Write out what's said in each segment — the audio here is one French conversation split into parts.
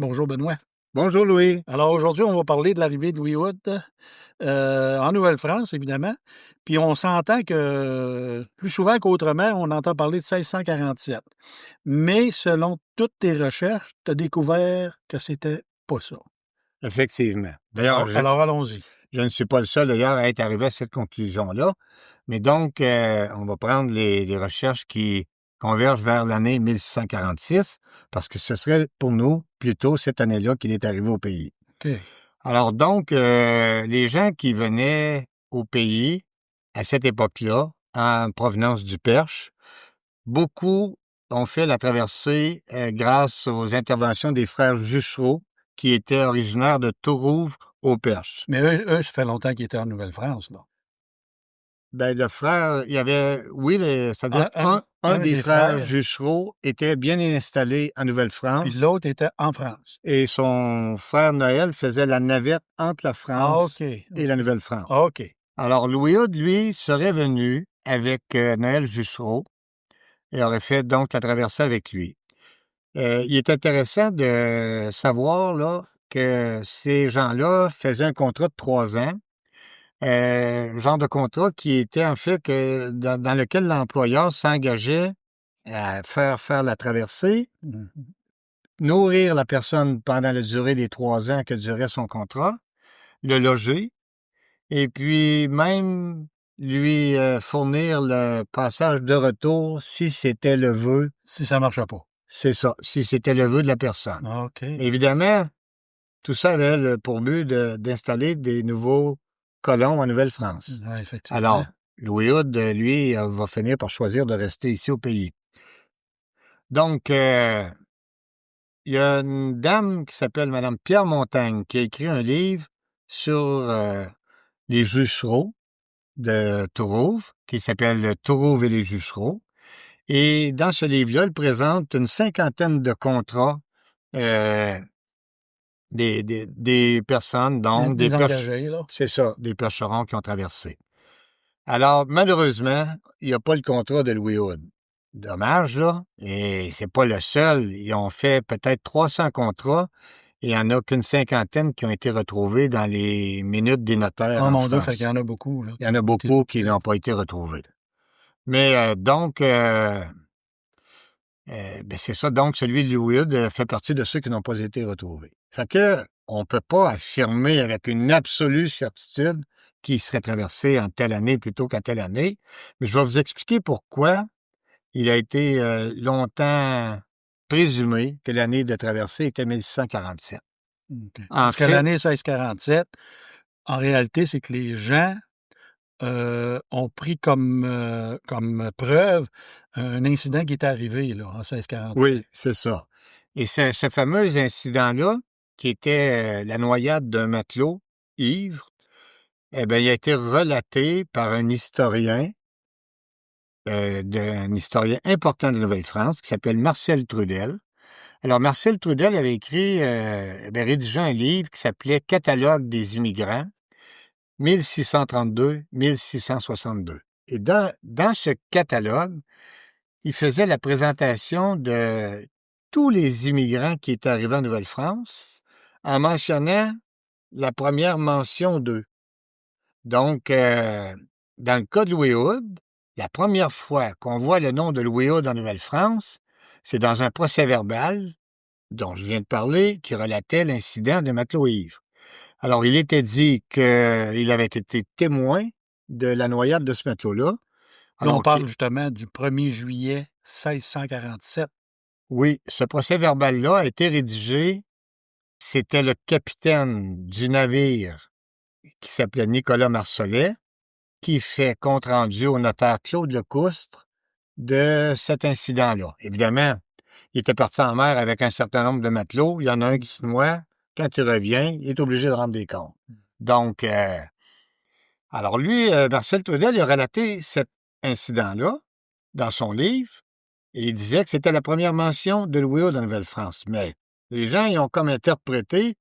Bonjour Benoît. Bonjour Louis. Alors aujourd'hui, on va parler de l'arrivée de Louis Wood en Nouvelle-France, évidemment. Puis on s'entend que plus souvent qu'autrement, on entend parler de 1647. Mais selon toutes tes recherches, tu as découvert que c'était pas ça. Effectivement. D'ailleurs, Alors allons-y. je ne suis pas le seul d'ailleurs à être arrivé à cette conclusion-là. Mais donc, on va prendre les recherches qui convergent vers l'année 1646, parce que ce serait pour nous plutôt cette année-là qu'il est arrivé au pays. OK. Alors donc, les gens qui venaient au pays à cette époque-là, en provenance du Perche, beaucoup ont fait la traversée grâce aux interventions des frères Juchereau, qui étaient originaires de Tourouvre au Perche. Mais eux, ça fait longtemps qu'ils étaient en Nouvelle-France, là. Ben, le frère, il y avait, oui, c'est-à-dire un des des frères frères, Juchereau était bien installé en puis Nouvelle-France l'autre était en France. et son frère Noël faisait la navette entre la Ah, OK. France et la Nouvelle-France. Ah, OK. Alors, Louis Hood, lui, serait venu avec Noël Juchereau et aurait fait donc la traversée avec lui. Il est intéressant de savoir là, que ces gens-là faisaient un contrat de 3 ans, genre de contrat qui était en fait que dans lequel l'employeur s'engageait à faire la traversée, Mhm. nourrir la personne pendant la durée des 3 ans que durait son contrat, le loger, et puis même lui fournir le passage de retour si c'était le vœu. Si ça ne marchait pas. C'est ça, si c'était le vœu de la personne. Ah, OK. Mais évidemment, tout ça avait pour but d'installer des nouveaux colons en Nouvelle-France. Ouais, effectivement. Alors, Louis Hood, lui, va finir par choisir de rester ici au pays. Donc, il y a une dame qui s'appelle Madame Pierre Montagne qui a écrit un livre sur les juchereaux de Tourouvre, qui s'appelle Tourouvre et les juchereaux. Et dans ce livre-là, elle présente une 50aine de contrats euh, des personnes, donc Des engagés, là. c'est ça, des percherons qui ont traversé. Alors, malheureusement, il n'y a pas le contrat de Louis Hood. Dommage, là. Et c'est pas le seul. Ils ont fait peut-être 300 contrats et il n'y en a qu'une 50aine qui ont été retrouvés dans les minutes des notaires Oh en mon Dieu, fait qu'il y France. en a beaucoup, là. Il y en a beaucoup qui n'ont pas été retrouvés. Mais ben c'est ça. Donc, celui de Louis Hood fait partie de ceux qui n'ont pas été retrouvés. Fait que on peut pas affirmer avec une absolue certitude qu'il serait traversé en telle année plutôt qu'en telle année. Mais je vais vous expliquer pourquoi il a été longtemps présumé que l'année de traversée était 1647. OK. En Parce que fait, l'année 1647, en réalité, c'est que les gens ont pris comme preuve un incident qui est arrivé là, en 1648. oui, c'est ça. Et ce fameux incident-là, qui était la noyade d'un matelot ivre, eh bien, il a été relaté par un historien d'un historien important de Nouvelle-France qui s'appelle Marcel Trudel. Alors, Marcel Trudel avait écrit, rédigé un livre qui s'appelait Catalogue des immigrants, 1632-1662. Et dans ce catalogue, il faisait la présentation de tous les immigrants qui étaient arrivés en Nouvelle-France en mentionnant la première mention d'eux. Donc, dans le cas de Louis Hood, la première fois qu'on voit le nom de Louis Hood en Nouvelle-France, c'est dans un procès-verbal dont je viens de parler, qui relatait l'incident de matelot ivre. Alors, il était dit qu'il avait été témoin de la noyade de ce matelot-là. Là, on Alors, parle justement du 1er juillet 1647. oui, ce procès-verbal-là a été rédigé. C'était le capitaine du navire qui s'appelait Nicolas Marcelet, qui fait compte-rendu au notaire Claude Lecoustre de cet incident-là. Évidemment, il était parti en mer avec un certain nombre de matelots. Il y en a un qui se noie. Quand il revient, il est obligé de rendre des comptes. Donc, alors lui, Marcel Trudel, il a relaté cet incident-là dans son livre et il disait que c'était la première mention de Louis Hood en Nouvelle-France. Mais les gens, ils ont comme interprété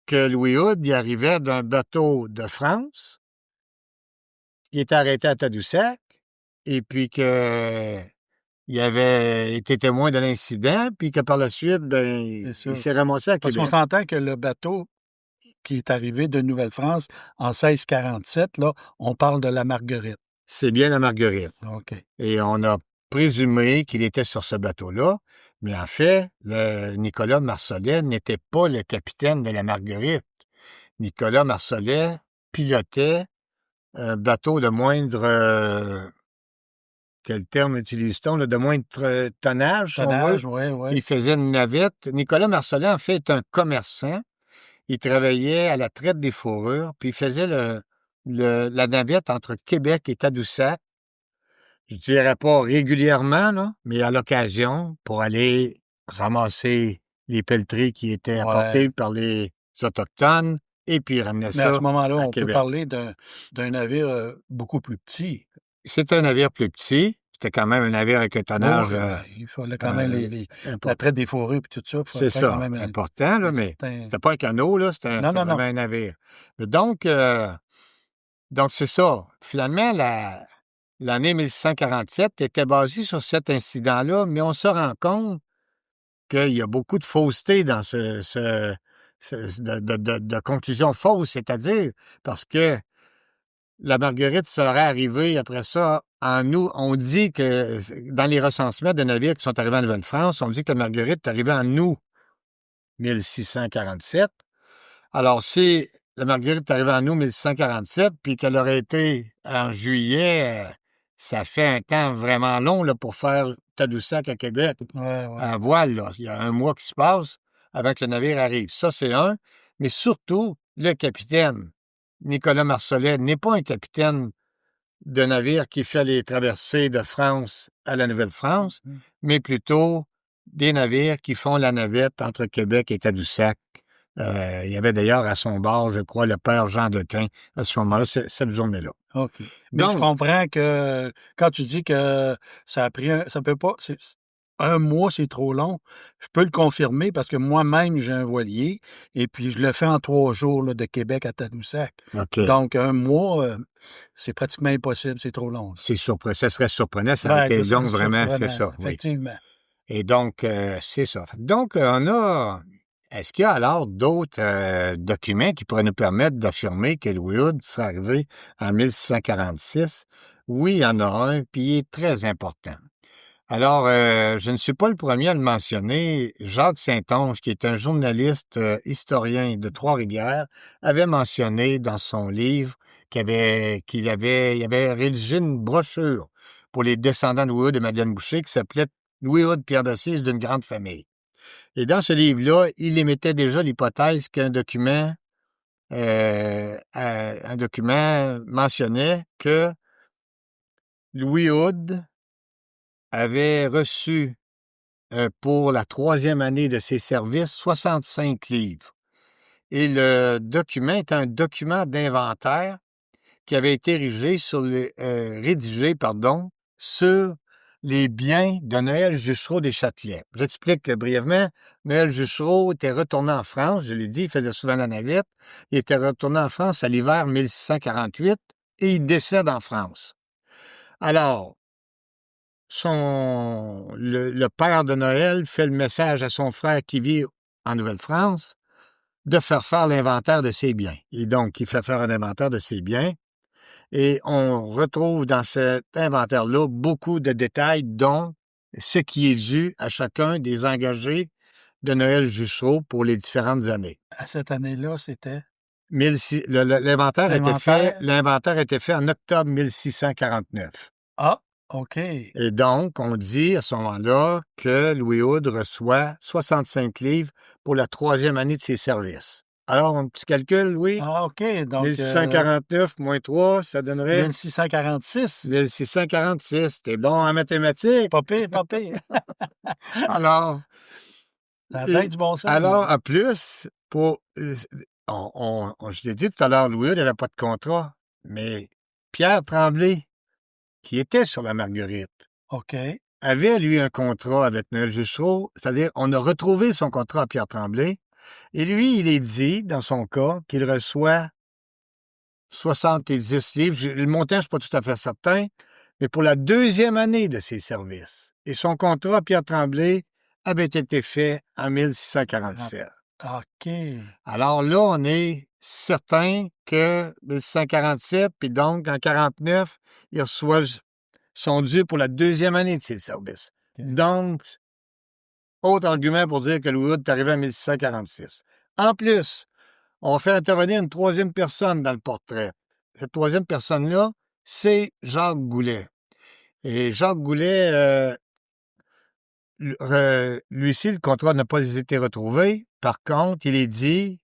que Louis Hood, il arrivait d'un bateau de France, il était arrêté à Tadoussac, et puis que il avait été témoin de l'incident, puis que par la suite, C'est ça. il s'est ramassé à Parce qu'on Québec. s'entend que le bateau qui est arrivé de Nouvelle-France en 1647, là, on parle de la Marguerite. C'est bien la Marguerite. OK. Et on a présumé qu'il était sur ce bateau-là, mais en fait, Nicolas Marsollet n'était pas le capitaine de la Marguerite. Nicolas Marsollet pilotait un bateau de moindre, quel terme utilise-t-on, là, de moindre tonnage, si on veut. Tonnage, oui, oui. Il faisait une navette. Nicolas Marsollet, en fait, est un commerçant. Il travaillait à la traite des fourrures, puis il faisait la navette entre Québec et Tadoussac. Je dirais pas régulièrement, là, mais à l'occasion, pour aller ramasser les pelleteries qui étaient apportées Ouais. par les Autochtones, et puis ramener Mais à ça ce moment-là, à on peut Québec. parler d'un navire beaucoup plus petit. C'était un navire plus petit. C'était quand même un navire avec un Oui, tonnage il fallait quand même la important. traite des fourrures et tout ça. Il C'est fallait quand ça, même important, là, un mais certain... c'était pas un canot, là, c'était Non, non, vraiment non. un navire. Donc, c'est ça. Finalement, l'année 1647 était basée sur cet incident-là, mais on se rend compte qu'il y a beaucoup de fausseté dans de conclusions fausses, c'est-à-dire parce que la Marguerite serait arrivée après ça en août. On dit que dans les recensements de navires qui sont arrivés en Nouvelle-France, on dit que la Marguerite est arrivée en août 1647. Alors, si la Marguerite est arrivée en août 1647, puis qu'elle aurait été en juillet, ça fait un temps vraiment long là, pour faire Tadoussac à Québec Ouais, ouais. à voile. Là. Il y a un mois qui se passe avant que le navire arrive. Ça, c'est un. Mais surtout, le capitaine, Nicolas Marsollet, n'est pas un capitaine de navire qui fait les traversées de France à la Nouvelle-France, mais plutôt des navires qui font la navette entre Québec et Tadoussac. Il y avait d'ailleurs à son bord, je crois, le père Jean Dequin à ce moment-là, cette journée-là. OK. Mais je Donc, comprends que quand tu dis que ça a pris ça peut pas, un mois, c'est trop long. Je peux le confirmer parce que moi-même, j'ai un voilier et puis je le fais en 3 jours là, de Québec à Tadoussac. OK, Donc, un mois, c'est pratiquement impossible, c'est trop long. ça serait surprenant, ça aurait Ben, été ça serait long, vraiment, c'est surprenant, ça, oui. effectivement. Et donc, c'est ça. Donc, est-ce qu'il y a alors d'autres documents qui pourraient nous permettre d'affirmer que Louis Hood serait arrivé en 1646? Oui, il y en a un, puis il est très important. Alors, je ne suis pas le premier à le mentionner. Jacques Saint-Onge, qui est un journaliste historien de Trois-Rivières, avait mentionné dans son livre il avait rédigé une brochure pour les descendants de Louis Hood et Madeleine Boucher qui s'appelait Louis Hood, Pierre d'Assise d'une grande famille. Et dans ce livre-là, il émettait déjà l'hypothèse qu'un document mentionnait que Louis Hood avait reçu pour la 3e année de ses services 65 livres. Et le document est un document d'inventaire qui avait été rédigé sur les biens de Noël Juchereau des Châtelets. J'explique brièvement. Noël Juchereau était retourné en France, je l'ai dit, il faisait souvent la navette. Il était retourné en France à l'hiver 1648 et il décède en France. Alors, le père de Noël fait le message à son frère qui vit en Nouvelle-France de faire l'inventaire de ses biens. Et donc, il fait faire un inventaire de ses biens. Et on retrouve dans cet inventaire-là beaucoup de détails, dont ce qui est dû à chacun des engagés de Noël Juchereau pour les différentes années. À cette année-là, c'était? L'inventaire a été fait en octobre 1649. Ah, OK. Et donc, on dit à ce moment-là que Louis Hood reçoit 65 livres pour la 3e année de ses services. Alors, un petit calcul, oui. Ah, OK. Donc, 1649 moins 3, ça donnerait 1646. 1646. T'es bon en mathématiques. Pas pire, pas pire. Alors, Ça a bien du bon sens. alors en plus, je l'ai dit tout à l'heure, Louis Hood n'avait pas de contrat, mais Pierre Tremblay, qui était sur la Marguerite, OK. avait, lui, un contrat avec Noël Juchereau, c'est-à-dire on a retrouvé son contrat à Pierre Tremblay, et lui, il est dit, dans son cas, qu'il reçoit 70 livres. Le montant, je ne suis pas tout à fait certain, mais pour la 2e année de ses services. Et son contrat, Pierre Tremblay, avait été fait en 1647. OK. Alors là, on est certain que 1647, puis donc en 49, ils reçoivent son dû pour la deuxième année de ses services. OK. Donc, autre argument pour dire que Louis Wood est arrivé en 1646. En plus, on fait intervenir une troisième personne dans le portrait. Cette troisième personne-là, c'est Jacques Goulet. Et Jacques Goulet, lui-ci, le contrat n'a pas été retrouvé. Par contre, il est dit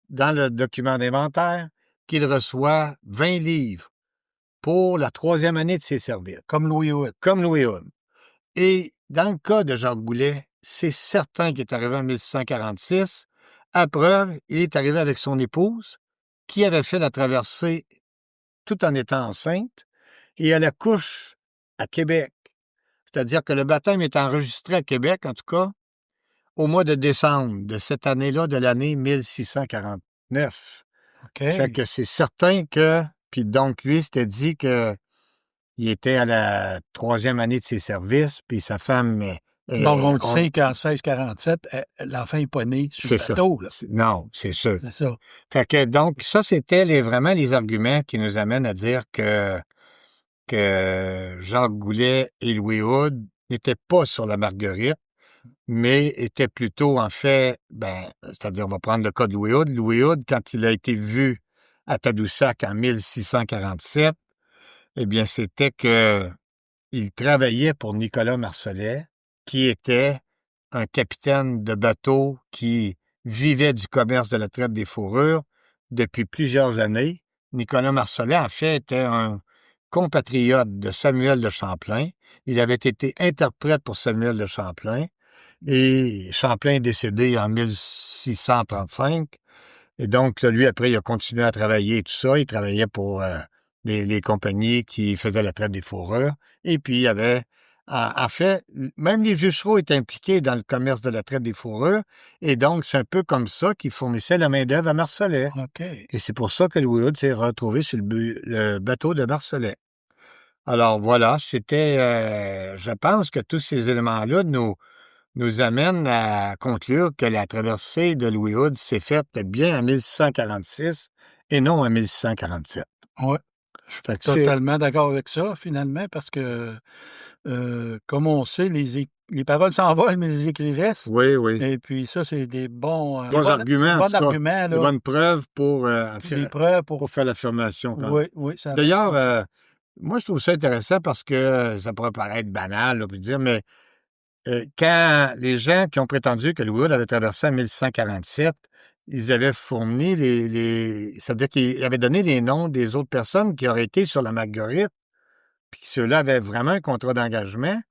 dans le document d'inventaire qu'il reçoit 20 livres pour la troisième année de ses services. Comme Louis Wood. Comme Louis Wood. Et dans le cas de Jacques Goulet, c'est certain qu'il est arrivé en 1646. À preuve, il est arrivé avec son épouse, qui avait fait la traversée tout en étant enceinte, et elle accouche à Québec. C'est-à-dire que le baptême est enregistré à Québec, en tout cas, au mois de décembre de cette année-là, de l'année 1649. OK. Fait que c'est certain que... Puis donc, lui, c'était dit que il était à la troisième année de ses services, puis sa femme... Donc, on le sait qu'en 1647, l'enfant n'est pas né sur le bateau. Là. Non, c'est sûr. C'est ça. Fait que donc, ça, c'était vraiment les arguments qui nous amènent à dire que Jacques Goulet et Louis Wood n'étaient pas sur la Marguerite, mais étaient plutôt, en fait, c'est-à-dire, on va prendre le cas de Louis Wood. Louis Wood, quand il a été vu à Tadoussac en 1647, eh bien, c'était que il travaillait pour Nicolas Marcellet, qui était un capitaine de bateau qui vivait du commerce de la traite des fourrures depuis plusieurs années. Nicolas Marcellet, en fait, était un compatriote de Samuel de Champlain. Il avait été interprète pour Samuel de Champlain et Champlain est décédé en 1635. Et donc, lui, après, il a continué à travailler et tout ça. Il travaillait pour les compagnies qui faisaient la traite des fourrures. Et puis, il y avait, en fait, même les juchereaux étaient impliqués dans le commerce de la traite des fourrures. Et donc, c'est un peu comme ça qu'ils fournissaient la main-d'œuvre à Marcellet. OK. Et c'est pour ça que Louis Wood s'est retrouvé sur le bateau de Marcellet. Alors, voilà, c'était, je pense que tous ces éléments-là nous amènent à conclure que la traversée de Louis Wood s'est faite bien en 1646 et non en 1647. Oui. Je suis totalement d'accord avec ça, finalement, parce que, comme on sait, les paroles s'envolent, mais les écrits restent. Oui, oui. Et puis ça, c'est des bons arguments. Bons arguments, là. Des bonnes preuves pour faire l'affirmation. Oui, oui. D'ailleurs, moi, je trouve ça intéressant parce que ça pourrait paraître banal, là, puis dire, mais quand les gens qui ont prétendu que Louis Wood avait traversé en 1647, ils avaient fourni c'est-à-dire qu'ils avaient donné les noms des autres personnes qui auraient été sur la Marguerite, puis ceux-là avaient vraiment un contrat d'engagement,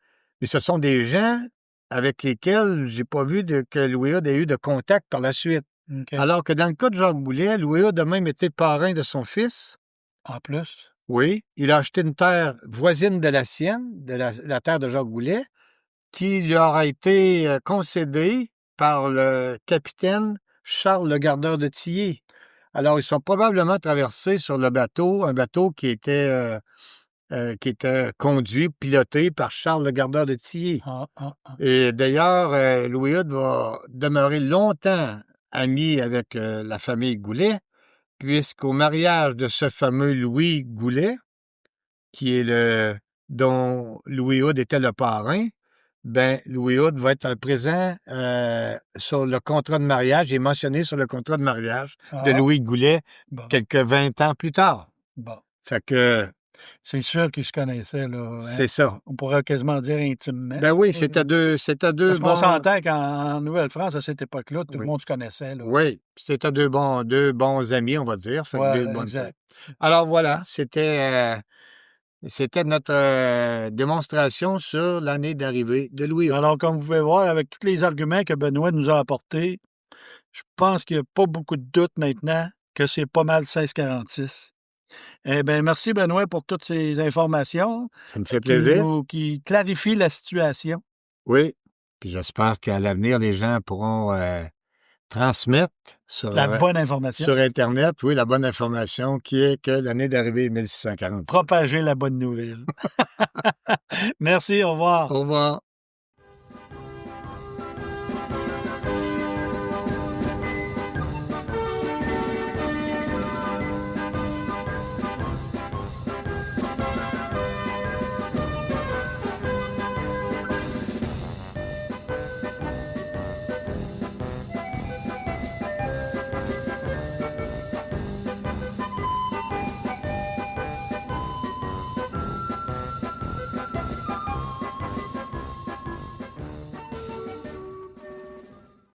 mais ce sont des gens avec lesquels j'ai pas vu que Louis Wood ait eu de contact par la suite. Okay. Alors que dans le cas de Jacques Goulet, Louis Wood a même été parrain de son fils. En plus? Oui, il a acheté une terre voisine de la sienne, de la terre de Jacques Goulet, qui lui aura été concédée par le capitaine Charles le Gardeur de Tillier. Alors, ils sont probablement traversés sur le bateau, un bateau qui était conduit, piloté par Charles le Gardeur de Tillier. Et d'ailleurs, Louis Wood va demeurer longtemps ami avec la famille Goulet, puisqu'au mariage de ce fameux Louis Goulet, dont Louis Wood était le parrain, Louis Wood va être présent sur le contrat de mariage, il est mentionné sur le contrat de mariage de Louis Goulet quelques 20 ans plus tard. Bon. Fait que... C'est sûr qu'ils se connaissaient, là. Hein? C'est ça. On pourrait quasiment dire intimement. Ben oui, c'était deux Parce qu'on s'entend qu'en Nouvelle-France, à cette époque-là, tout le monde se connaissait, là. Oui, c'était deux bons amis, on va dire. Fait que deux bonnes exact. Alors voilà, c'était notre démonstration sur l'année d'arrivée de Louis Wood. Alors, comme vous pouvez voir, avec tous les arguments que Benoît nous a apportés, je pense qu'il n'y a pas beaucoup de doute maintenant que c'est pas mal 1646. Eh bien, merci Benoît pour toutes ces informations. Ça me fait plaisir. Qui clarifient la situation. Oui, puis j'espère qu'à l'avenir, les gens pourront transmettre la bonne information. Sur Internet, oui, la bonne information qui est que l'année d'arrivée est 1640. Propager la bonne nouvelle. Merci, au revoir. Au revoir.